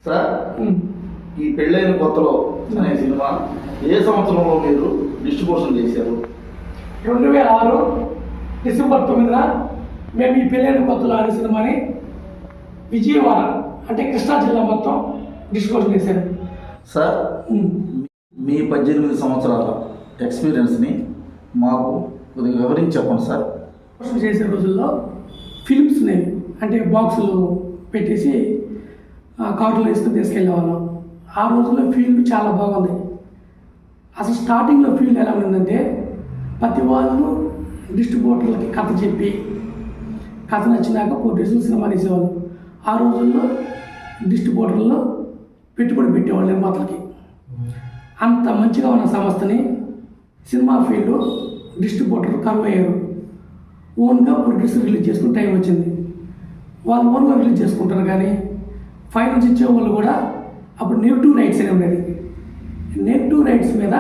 Sir ఈ పెళ్ళైన కొత్తలో అనే సినిమా ఏ సంవత్సరంలో మీరు డిస్ట్రిబ్యూషన్ చేశారు? 2006 డిసెంబర్ 9న మేము ఈ పెళ్ళైన కొత్తలో అనే సినిమాని విజయవాడ అంటే కృష్ణా జిల్లా మొత్తం డిస్ట్రిబ్యూషన్ చేశారు. సార్ మీ 18 సంవత్సరాల ఎక్స్పీరియన్స్ని మాకు కొద్దిగా వివరించి చెప్పండి సార్. చేసే రోజుల్లో ఫిల్మ్స్ని అంటే బాక్సులు పెట్టేసి కార్లో వేసుకుని తీసుకెళ్ళేవాళ్ళం. ఆ రోజుల్లో ఫీల్డ్ చాలా బాగుంది. అసలు స్టార్టింగ్లో ఫీల్డ్ ఎలా ఉందంటే ప్రతి వాళ్ళు డిస్ట్రిబ్యూటర్లకి కథ చెప్పి కథ నచ్చినాక ప్రొడ్యూసర్ సినిమా తీసేవాళ్ళు. ఆ రోజుల్లో డిస్ట్రిబ్యూటర్లు పెట్టుబడి పెట్టేవాళ్ళు నిర్మాతలకి. అంత మంచిగా ఉన్న సంస్థని సినిమా ఫీల్డ్ డిస్ట్రిబ్యూటర్ కరువు అయ్యారు. ఓన్గా ప్రొడ్యూసర్ రిలీజ్ చేసుకుని టైం వచ్చింది. వాళ్ళు ఓన్గా రిలీజ్ చేసుకుంటారు కానీ ఫైనాన్స్ ఇచ్చే వాళ్ళు కూడా అప్పుడు నెగిటివ్ రైట్స్ అని ఉండేది. నెగిటివ్ రైట్స్ మీద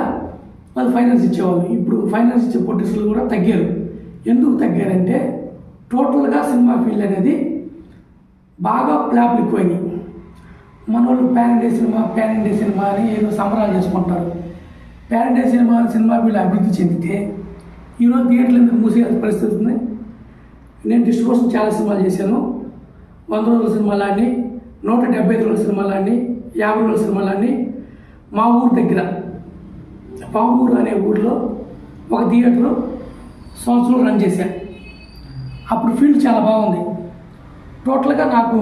వాళ్ళు ఫైనాన్స్ ఇచ్చేవాళ్ళు. ఇప్పుడు ఫైనాన్స్ ఇచ్చే ప్రొడ్యూసర్లు కూడా తగ్గారు. ఎందుకు తగ్గారంటే టోటల్గా సినిమా ఫీల్డ్ అనేది బాగా ఫ్లాప్లు ఎక్కువైనాయి. మన వాళ్ళు ప్యాన్ ఇండియా సినిమా అని ఏదో సంబరాలు చేసుకుంటారు. ప్యాన్ ఇండియా సినిమా ఫీల్డ్ అభివృద్ధి చెందితే ఈరోజు థియేటర్లు ఎందుకు మూసేయాల్సిన పరిస్థితి ఉంది. నేను డిస్ట్రిబ్యూషన్ చాలా సినిమాలు చేశాను. 100 రోజుల సినిమాలన్నీ, 175 రోజుల సినిమాలన్నీ, 50 రోజుల సినిమాలన్నీ మా ఊరు దగ్గర పామూరు అనే ఊరిలో ఒక థియేటర్ సంవత్సరం రన్ చేశాను. అప్పుడు ఫీల్డ్ చాలా బాగుంది. టోటల్గా నాకు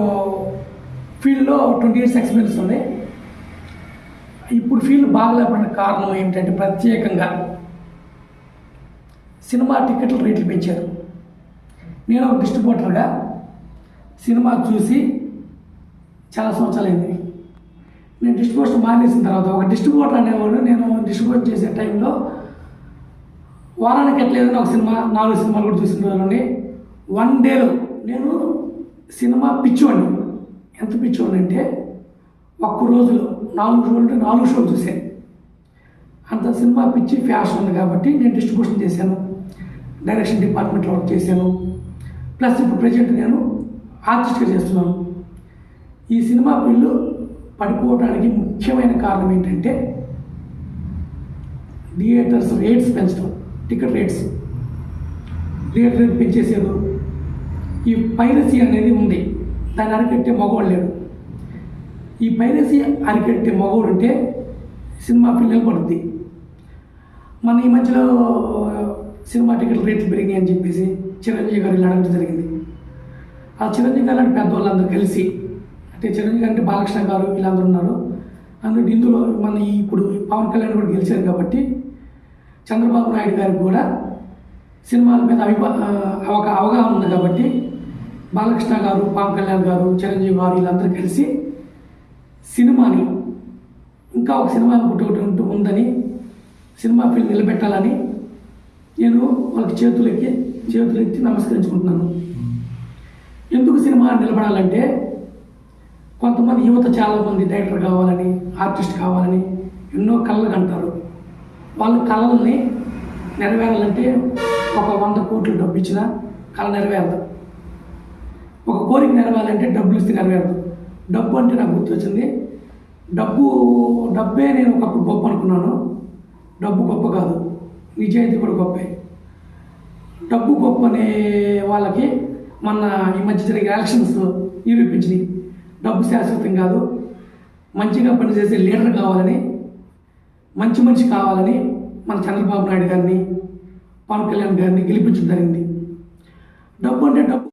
ఫీల్డ్లో 20 years ఎక్స్పీరియన్స్ ఉంది. ఇప్పుడు ఫీల్డ్ బాగలేపడిన కారణం ఏమిటంటే ప్రత్యేకంగా సినిమా టికెట్ల రేట్లు పెంచారు. నేను ఒక డిస్ట్రిబ్యూటర్గా సినిమా చూసి చాలా సంవత్సరాలైంది. నేను డిస్ట్రిబ్యూషన్ మానేసిన తర్వాత ఒక డిస్ట్రిబ్యూటర్ అనేవాడు నేను డిస్ట్రిబ్యూట్ చేసే టైంలో వారానికి ఎట్లేదని ఒక సినిమా 4 సినిమాలు కూడా చూసిన రోజులని 1 డేలో నేను సినిమా పిచ్చోండి. ఎంత పిచ్చోండి అంటే ఒక్క రోజులో 4 షోలు చూశాను. అంత సినిమా పిచ్చి ఫ్యాషన్ ఉంది కాబట్టి నేను డిస్ట్రిబ్యూషన్ చేశాను, డైరెక్షన్ డిపార్ట్మెంట్లో వర్క్ చేశాను. ప్లస్ ఇప్పుడు ప్రజెంట్ నేను ఆర్టిస్ట్గా చేస్తున్నాను. ఈ సినిమా ఫీల్డ్ పడిపోవడానికి ముఖ్యమైన కారణం ఏంటంటే థియేటర్స్ రేట్స్ పెంచడం, టికెట్ రేట్స్ థియేటర్ రేట్ పెంచేసారు. ఈ పైరసీ అనేది ఉంది, దాన్ని అరికట్టే మగవాడు లేడు. ఈ పైరసీ అరికట్టే మగవాడు ఉంటే సినిమా ఫీల్డ్ నిలబడుద్ది. మన ఈ మధ్యలో సినిమా టికెట్ రేట్లు పెరిగాయి అని చెప్పేసి చిరంజీవి గారు ఇలా అడగడం జరిగింది. ఆ చిరంజీవి గారు అంటే పెద్దవాళ్ళందరూ కలిసి, అంటే చిరంజీవి గారు అంటే బాలకృష్ణ గారు వీళ్ళందరూ ఉన్నారు. అందులో ఇందులో మన ఇప్పుడు పవన్ కళ్యాణ్ కూడా గెలిచారు కాబట్టి చంద్రబాబు నాయుడు గారికి కూడా సినిమాల మీద అవగాహన ఉంది కాబట్టి బాలకృష్ణ గారు, పవన్ కళ్యాణ్ గారు, చిరంజీవి గారు వీళ్ళందరూ కలిసి సినిమాని ఇంకా ఒక సినిమా ఒకటి ఉందని సినిమా ఫీల్డ్ నిలబెట్టాలని నేను వాళ్ళకి చేతులెత్తి నమస్కరించుకుంటున్నాను. ఎందుకు సినిమా నిలబడాలంటే కొంతమంది యువత చాలామంది డైరెక్టర్ కావాలని, ఆర్టిస్ట్ కావాలని ఎన్నో కళలు కంటారు. వాళ్ళ కళల్ని నెరవేరాలంటే ఒక 100 కోట్లు డబ్బు ఇచ్చినా కళ నెరవేరదు. ఒక కోరిక నెరవేరాలంటే డబ్బులు ఇస్తే నెరవేరదు. డబ్బు అంటే నాకు గుర్తొచ్చింది. డబ్బే నేను ఒకప్పుడు గొప్ప అనుకున్నాను. డబ్బు గొప్ప కాదు, నిజాయితీ కూడా గొప్పే. డబ్బు గొప్ప అనే వాళ్ళకి మన ఈ మధ్య జరిగే ఎలక్షన్స్ నిరూపించినాయి. డబ్బు శాశ్వతం కాదు, మంచిగా పనిచేసే లీడర్ కావాలని, మంచి మనిషి కావాలని మన చంద్రబాబు నాయుడు గారిని, పవన్ కళ్యాణ్ గారిని గెలిపించడం జరిగింది. డబ్బు అంటే డబ్బు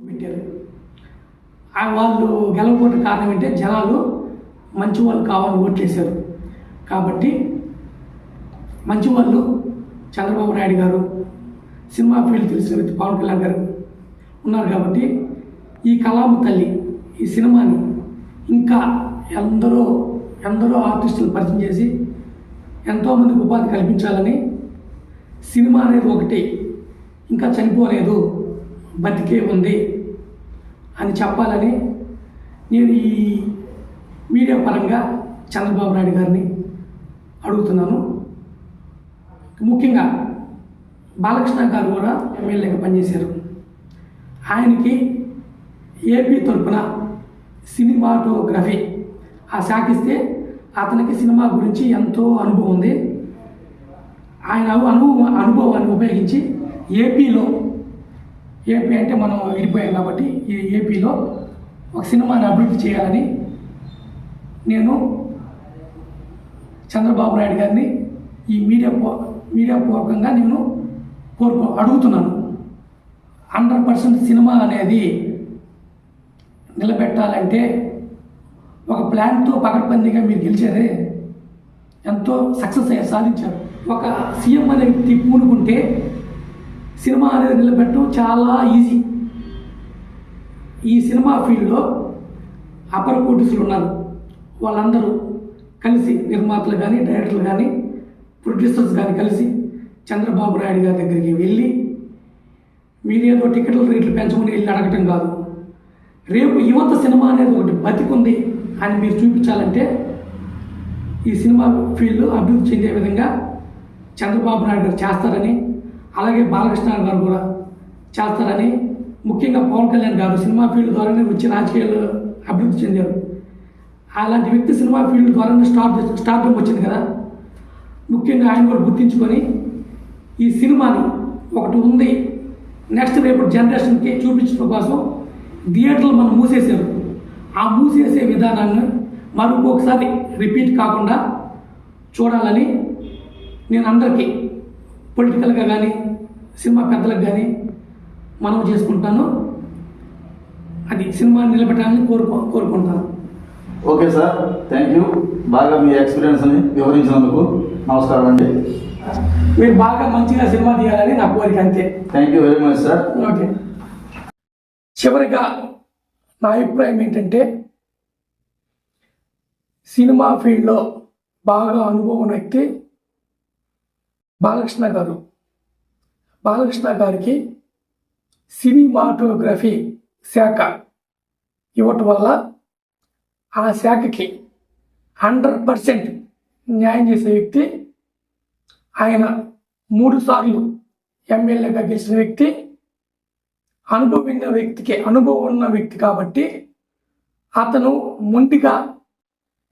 పెట్టారు. వాళ్ళు గెలవకపోవడం కారణం ఏంటంటే జనాలు మంచి వాళ్ళు కావాలని ఓట్లు వేశారు. కాబట్టి మంచి వాళ్ళు చంద్రబాబు నాయుడు గారు, సినిమా ఫీల్డ్ తెలిసిన వ్యక్తి పవన్ కళ్యాణ్ గారు ఉన్నారు. కాబట్టి ఈ కళామ తల్లి ఈ సినిమాని ఇంకా ఎందరో ఆర్టిస్టులు పరిచయం చేసి ఎంతోమందికి ఉపాధి కల్పించాలని, సినిమా అనేది ఒకటి ఇంకా చనిపోలేదు, బతికే ఉంది అని చెప్పాలని నేను ఈ మీడియా పరంగా చంద్రబాబు నాయుడు గారిని అడుగుతున్నాను. ముఖ్యంగా బాలకృష్ణ గారు కూడా ఎమ్మెల్యేగా పనిచేశారు. ఆయనకి ఏపీ తరఫున సినిమాటోగ్రఫీ ఆ శాఖ ఇస్తే అతనికి సినిమా గురించి ఎంతో అనుభవం ఉంది. ఆయన అనుభవాన్ని ఉపయోగించి ఏపీ అంటే మనం విడిపోయాం కాబట్టి ఈ ఏపీలో ఒక సినిమాని అభివృద్ధి చేయాలని నేను చంద్రబాబు నాయుడు గారిని ఈ మీడియా పూర్వకంగా నేను అడుగుతున్నాను. 100% సినిమా అనేది నిలబెట్టాలంటే ఒక ప్లాన్తో పకడ్బందీగా మీరు గెలిచారే, ఎంతో సక్సెస్ సాధించారు. ఒక సీఎం అనే వ్యక్తి పూనుకుంటే సినిమా అనేది నిలబెట్టడం చాలా ఈజీ. ఈ సినిమా ఫీల్డ్లో అపర్ కోటిసులు ఉన్నారు. వాళ్ళందరూ కలిసి నిర్మాతలు కానీ డైరెక్టర్లు కానీ ప్రొడ్యూసర్స్ కానీ కలిసి చంద్రబాబు నాయుడు గారి దగ్గరికి వెళ్ళి మీరేదో టికెట్ల రేట్లు పెంచమని వెళ్ళి అడగటం కాదు. రేపు యువత సినిమా అనేది ఒకటి బతికుంది అని మీరు చూపించాలంటే ఈ సినిమా ఫీల్డ్ అభివృద్ధి చెందే విధంగా చంద్రబాబు నాయుడు గారు చేస్తారని, అలాగే బాలకృష్ణ గారు కూడా చేస్తారని, ముఖ్యంగా పవన్ కళ్యాణ్ గారు సినిమా ఫీల్డ్ ద్వారానే వచ్చి రాజకీయాలు అభివృద్ధి చెందారు. అలాంటి వ్యక్తి సినిమా ఫీల్డ్ ద్వారానే స్టార్డమ్ వచ్చింది కదా. ముఖ్యంగా ఆయన కూడా గుర్తించుకొని ఈ సినిమాని ఒకటి ఉంది నెక్స్ట్ రేపు జనరేషన్కి చూపించడం కోసం థియేటర్లు మనం మూసేశారు. ఆ మూసేసే విధానాన్ని మరొకసారి రిపీట్ కాకుండా చూడాలని నేను అందరికీ పొలిటికల్గా కానీ సినిమా పెద్దలకు కానీ మనం చేసుకుంటాను. అది సినిమాని నిలబెట్టాలని కోరుకుంటాను. Okay sir, thank you. బాగా మీ ఎక్స్పీరియన్స్ని వివరించినందుకు నమస్కారం అండి. మీరు బాగా మంచిగా సినిమా తీయాలని నా కోరిక, అంతే. Thank you very much sir. Okay. చివరిగా నా అభిప్రాయం ఏంటంటే సినిమా ఫీల్డ్లో బాగా అనుభవం ఉన్న వ్యక్తి బాలకృష్ణ గారు. బాలకృష్ణ గారికి సినిమాటోగ్రఫీ శాఖ ఇవ్వటం వల్ల ఆ శాఖకి 100% న్యాయం చేసే వ్యక్తి ఆయన. 3 సార్లు ఎమ్మెల్యేగా గెలిచిన వ్యక్తి, అనుభవం ఉన్న వ్యక్తి కాబట్టి అతను మొండిగా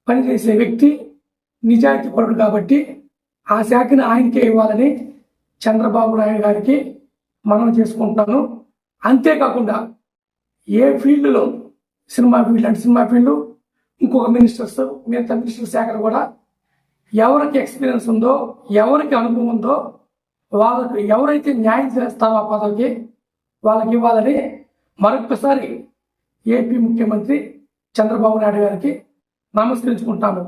పనిచేసే వ్యక్తి, నిజాయితీ పరుడు కాబట్టి ఆ శాఖని ఆయనకే ఇవ్వాలని చంద్రబాబు నాయుడు గారికి మనం చేసుకుంటున్నాను. అంతేకాకుండా ఏ ఫీల్డ్లో సినిమా ఫీల్డ్ ఇంకొక మిగతా మినిస్టర్ శాఖలు కూడా ఎవరికి ఎక్స్పీరియన్స్ ఉందో, ఎవరికి అనుభవం ఉందో వాళ్ళకి ఎవరైతే న్యాయం చేస్తారో ఆ పదవికి వాళ్ళకి ఇవ్వాలని మరొకసారి ఏపీ ముఖ్యమంత్రి చంద్రబాబు నాయుడు గారికి నమస్కరించుకుంటాను.